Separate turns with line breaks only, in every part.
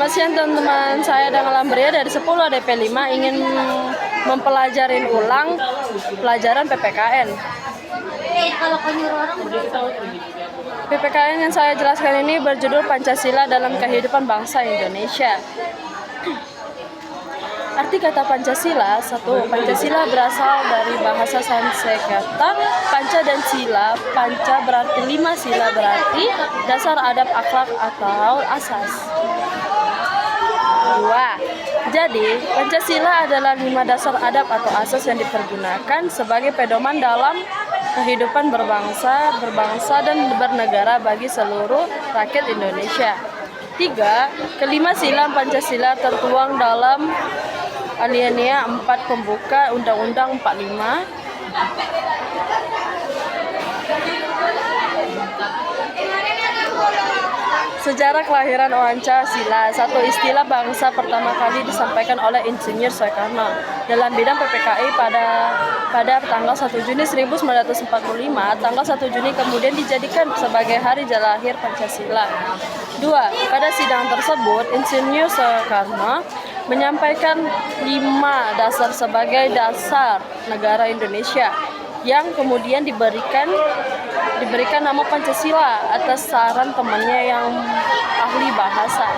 Selamat siang teman-teman, saya Dangalam Bria dari 10 ADP 5 ingin mempelajarin ulang pelajaran PPKN. PPKN yang saya jelaskan ini berjudul Pancasila dalam Kehidupan Bangsa Indonesia. Arti kata Pancasila: 1. Pancasila berasal dari bahasa Sanskerta panca dan sila. Panca berarti 5, sila berarti dasar adab akhlak atau asas. 2. Jadi, Pancasila adalah 5 dasar adab atau asas yang dipergunakan sebagai pedoman dalam kehidupan berbangsa dan bernegara bagi seluruh rakyat Indonesia. 3. Kelima sila Pancasila tertuang dalam Alinea 4 pembuka Undang-Undang 45. Sejarah kelahiran Pancasila. 1. Istilah bangsa pertama kali disampaikan oleh Insinyur Soekarno dalam bidang PPKI pada tanggal 1 Juni 1945. Tanggal 1 Juni kemudian dijadikan sebagai hari lahir Pancasila. 2. Pada sidang tersebut, Insinyur Soekarno menyampaikan 5 dasar sebagai dasar negara Indonesia yang kemudian diberikan nama Pancasila atas saran temannya yang ahli bahasa.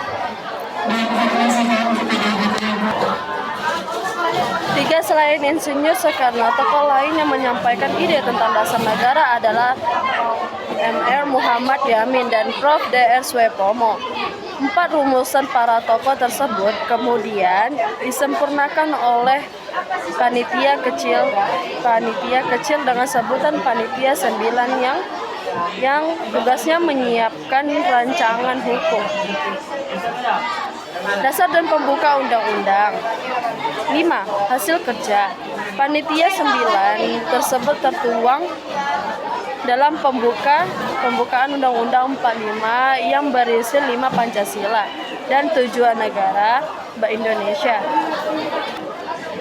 3. Selain Insinyur Soekarno, tokoh lain yang menyampaikan ide tentang dasar negara adalah Mr. Muhammad Yamin dan Prof. Dr. Suepomo. 4 rumusan para tokoh tersebut kemudian disempurnakan oleh panitia kecil dengan sebutan Panitia 9 yang tugasnya menyiapkan rancangan hukum, dasar dan pembuka undang-undang. 5. Hasil kerja Panitia 9 tersebut tertuang dalam pembukaan Undang-Undang 45 yang berisi 5 Pancasila dan tujuan negara Indonesia.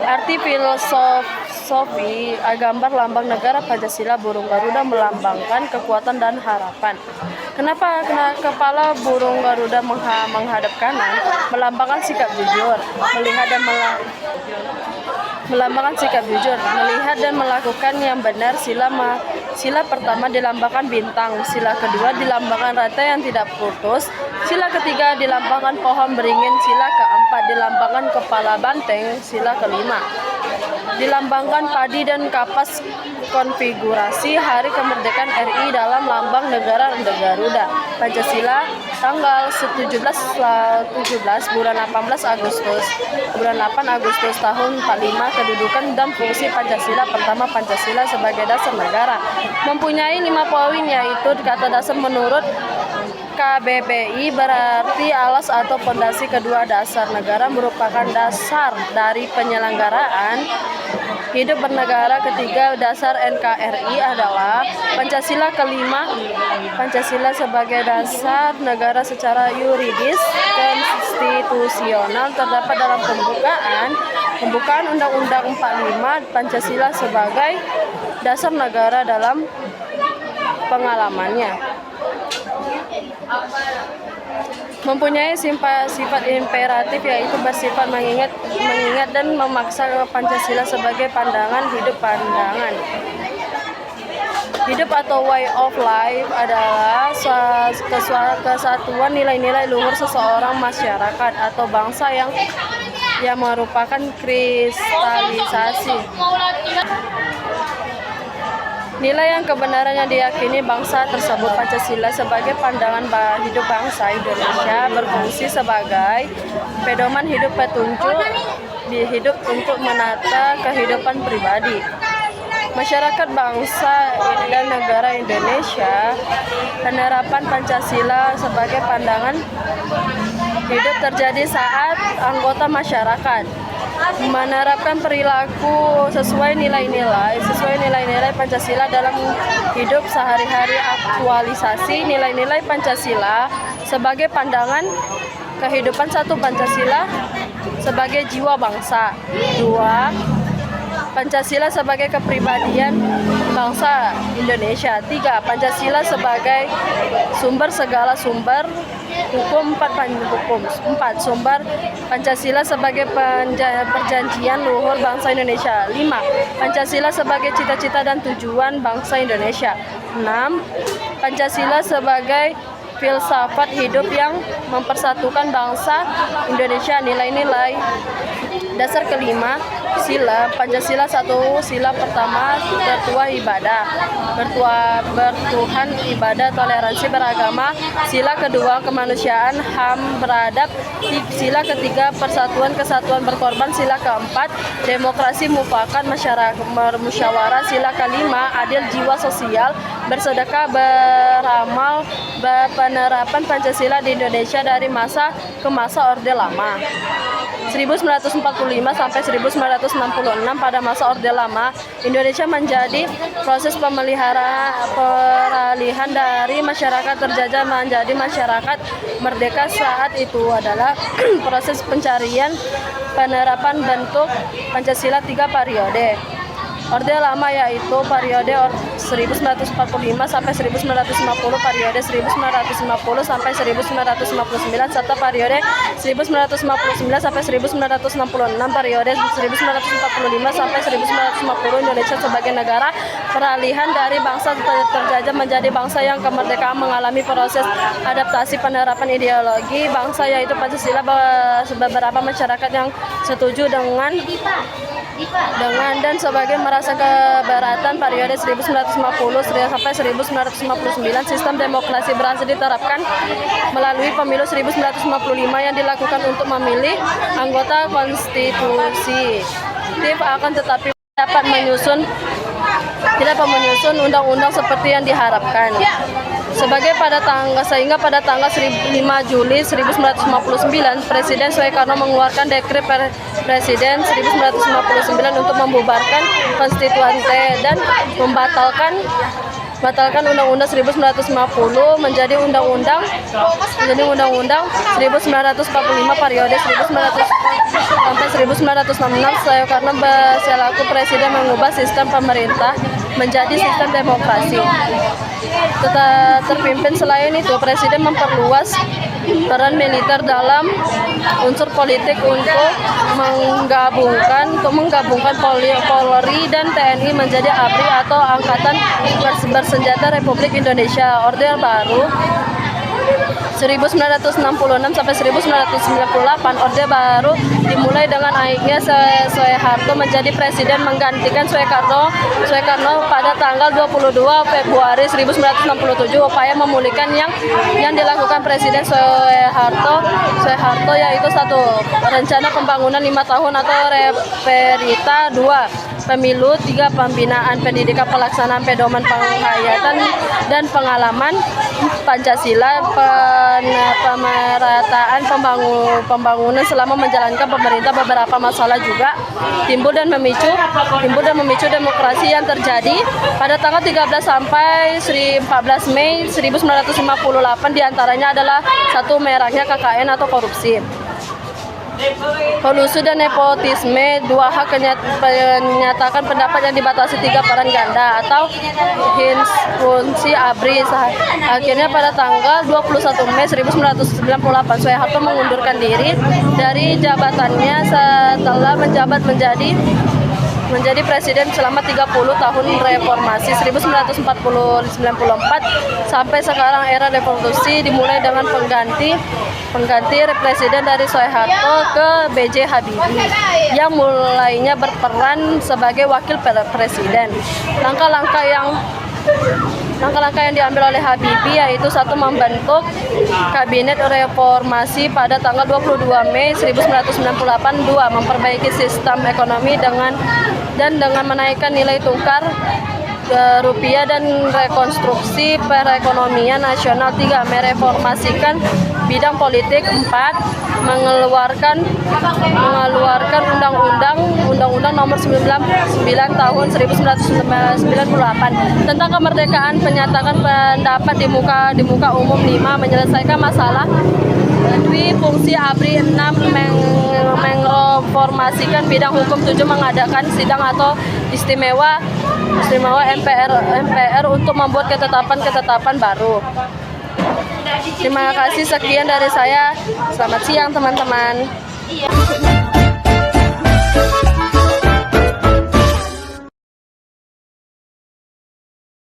Arti filosofi gambar lambang negara Pancasila burung Garuda melambangkan kekuatan dan harapan. Kenapa kepala burung Garuda menghadap kanan? Melambangkan sikap jujur, melihat dan melakukan yang benar. Sila pertama dilambangkan bintang, sila kedua dilambangkan rantai yang tidak putus, sila ketiga dilambangkan pohon beringin, sila keempat dilambangkan kepala banteng, sila kelima dilambangkan padi dan kapas. Konfigurasi Hari Kemerdekaan RI dalam lambang negara Garuda. Pancasila tanggal 17 bulan 8 Agustus tahun 45. Kedudukan dan fungsi Pancasila. Pertama, Pancasila sebagai dasar negara mempunyai 5 poin, yaitu kata dasar menurut KBBI berarti alas atau fondasi. Kedua, dasar negara merupakan dasar dari penyelenggaraan hidup bernegara. Ketiga, dasar NKRI adalah Pancasila. Kelima, Pancasila sebagai dasar negara secara yuridis konstitusional terdapat dalam pembukaan Undang-Undang 45. Pancasila sebagai dasar negara dalam pengalamannya mempunyai sifat imperatif, yaitu bersifat mengingat dan memaksa. Pancasila sebagai pandangan hidup atau way of life adalah kesatuan nilai-nilai luhur seseorang, masyarakat atau bangsa yang merupakan kristalisasi nilai yang kebenarannya diyakini bangsa tersebut. Pancasila sebagai pandangan hidup bangsa Indonesia berfungsi sebagai pedoman hidup, petunjuk di hidup untuk menata kehidupan pribadi, masyarakat, bangsa, dan negara Indonesia. Penerapan Pancasila sebagai pandangan hidup terjadi saat anggota masyarakat menerapkan perilaku sesuai nilai-nilai Pancasila dalam hidup sehari-hari. Aktualisasi nilai-nilai Pancasila sebagai pandangan kehidupan. 1. Pancasila sebagai jiwa bangsa. 2. Pancasila sebagai kepribadian bangsa Indonesia. 3. Pancasila sebagai sumber segala sumber Hukum 4 hukum 4 sumber Pancasila sebagai perjanjian luhur bangsa Indonesia. 5. Pancasila sebagai cita-cita dan tujuan bangsa Indonesia. 6. Pancasila sebagai filsafat hidup yang mempersatukan bangsa Indonesia. Nilai-nilai dasar kelima sila Pancasila. 1. Sila pertama bertuah ibadah, bertuhan ibadah, toleransi beragama. Sila kedua kemanusiaan, HAM beradab. Sila ketiga persatuan kesatuan berkorban. Sila keempat demokrasi mufakat masyarakat bermusyawarah. Sila kelima adil jiwa sosial, bersedekah, beramal. Penerapan Pancasila di Indonesia dari masa ke masa Orde Lama. 1945 sampai 1966. Pada masa Orde Lama, Indonesia menjadi proses peralihan dari masyarakat terjajah menjadi masyarakat merdeka. Saat itu adalah proses pencarian penerapan bentuk Pancasila 3 periode. Orde Lama yaitu periode 1945 sampai 1950, periode 1950 sampai 1959, serta periode 1959 sampai 1966, periode 1945 sampai 1950. Indonesia sebagai negara peralihan dari bangsa terjajah menjadi bangsa yang kemerdekaan mengalami proses adaptasi penerapan ideologi bangsa yaitu Pancasila. Beberapa masyarakat yang setuju dengan dan sebagai merasa keberatan periode 1950 sampai 1959 sistem demokrasi berhasil diterapkan melalui pemilu 1955 yang dilakukan untuk memilih anggota konstitusi. Akan tetapi dapat menyusun undang-undang seperti yang diharapkan. Sehingga pada tanggal 5 Juli 1959 Presiden Soekarno mengeluarkan dekret Presiden 1959 untuk membubarkan konstituante dan membatalkan Undang-Undang 1950 menjadi Undang-Undang 1945 periode 1900 sampai 1966. Soekarno selaku Presiden mengubah sistem pemerintah menjadi sistem demokrasi. Terpimpin selain itu, Presiden memperluas peran militer dalam unsur politik untuk menggabungkan Polri dan TNI menjadi ABRI atau Angkatan Bersenjata Republik Indonesia. Orde Baru 1966 sampai 1998. Orde Baru dimulai dengan naiknya Soeharto menjadi presiden menggantikan Soekarno pada tanggal 22 Februari 1967. Upaya memulihkan yang dilakukan Presiden Soeharto yaitu 1. Rencana pembangunan 5 tahun atau Reperita. 2. Pemilu. 3. Pembinaan pendidikan, pelaksanaan pedoman penghayatan dan pengalaman Pancasila. Pemerataan pembangunan selama menjalankan pemerintah. Beberapa masalah juga timbul dan memicu demokrasi yang terjadi pada tanggal 13 sampai 14 Mei 1958. Diantaranya adalah 1. Meraknya KKN atau korupsi, kolusi dan nepotisme. 2. Hak menyatakan pendapat yang dibatasi. 3. Peran ganda atau hins fungsi ABRI. Akhirnya pada tanggal 21 Mei 1998 Soeharto mengundurkan diri dari jabatannya setelah menjabat menjadi presiden selama 30 tahun reformasi 1994 sampai sekarang. Era revolusi dimulai dengan pengganti presiden dari Soeharto ke B.J. Habibie yang mulainya berperan sebagai wakil presiden. Langkah-langkah yang diambil oleh Habibie yaitu 1. Membentuk kabinet reformasi pada tanggal 22 Mei 1998. 2. Memperbaiki sistem ekonomi dengan menaikkan nilai tukar rupiah dan rekonstruksi perekonomian nasional. 3. Mereformasikan bidang politik. 4. Mengeluarkan undang-undang nomor 99 tahun 1998 tentang kemerdekaan menyatakan pendapat di muka umum. 5. Menyelesaikan masalah fungsi ABRI. 6. Mereformasikan bidang hukum. 7. Mengadakan sidang atau istimewa MPR untuk membuat ketetapan baru. Terima kasih, sekian dari saya. Selamat siang teman-teman.